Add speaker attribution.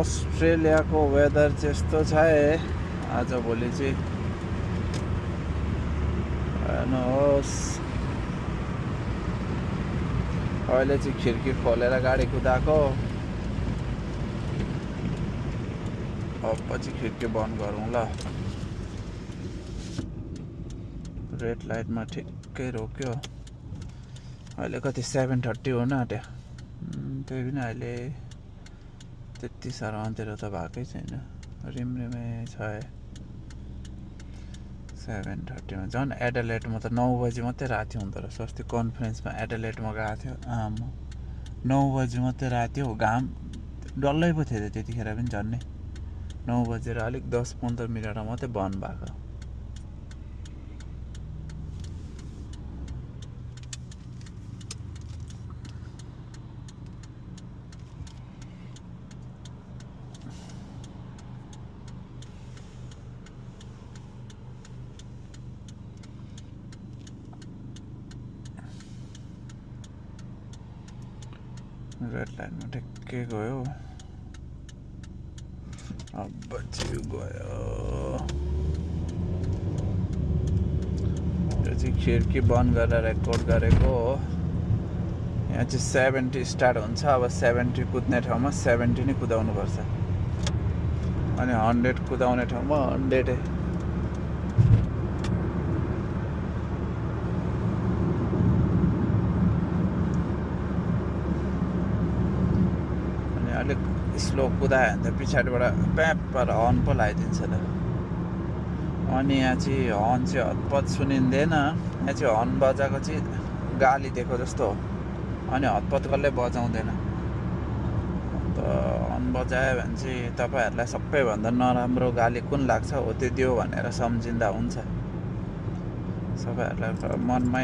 Speaker 1: अस्ट्रेलियाको वेदर चाहिँ यस्तो छ है आज भोलि चाहिँ हेर्नुहोस् अहिले चाहिँ खिड्की खोलेर गाडी कुदाएको अब पछि खिड्की बन्द गरौँ ल रेड लाइटमा ठिक्कै रोक्यो अहिले कति 7:30 हुन आँट्यो त्यही पनि अहिले त्यति साह्रो अँध्यारो त भएकै छैन रिमरिमै छ 7:30 मा झन् एडलेटमा त 9 बजी मात्रै राति हुँदो रहेछ अस्ति कन्फरेन्समा एडलेटमा गएको थियो आमा 9 बजी मात्रै राति हो घाम डल्लै पो थियो त्यतिखेर पनि झन्नै 9 बजेर अलिक 10-15 मिनट मात्रै बन्द भएको रेड लाइनमा ठिक्कै गयो अब चाहिँ गयो यो चाहिँ खिड्की बन्द गरेर रेकर्ड गरेको हो यहाँ चाहिँ 70 स्टार्ट हुन्छ अब 70 कुद्ने ठाउँमा 70 नै कुदाउनु पर्छ अनि 100 कुदाउने ठाउँमा 100 अलिक स्लो कुदायो भने त पछाडिबाट प्यापर हर्न पो लगाइदिन्छ त अनि यहाँ चाहिँ हर्न चाहिँ हतपत सुनिँदैन यहाँ चाहिँ हर्न बजाएको चाहिँ गाली दिएको जस्तो हो अनि हतपत कसले बजाउँदैन अन्त हर्न बजायो भने चाहिँ तपाईँहरूलाई सबैभन्दा नराम्रो गाली कुन लाग्छ हो त्यो दियो भनेर सम्झिँदा हुन्छ सबैहरूलाई मनमै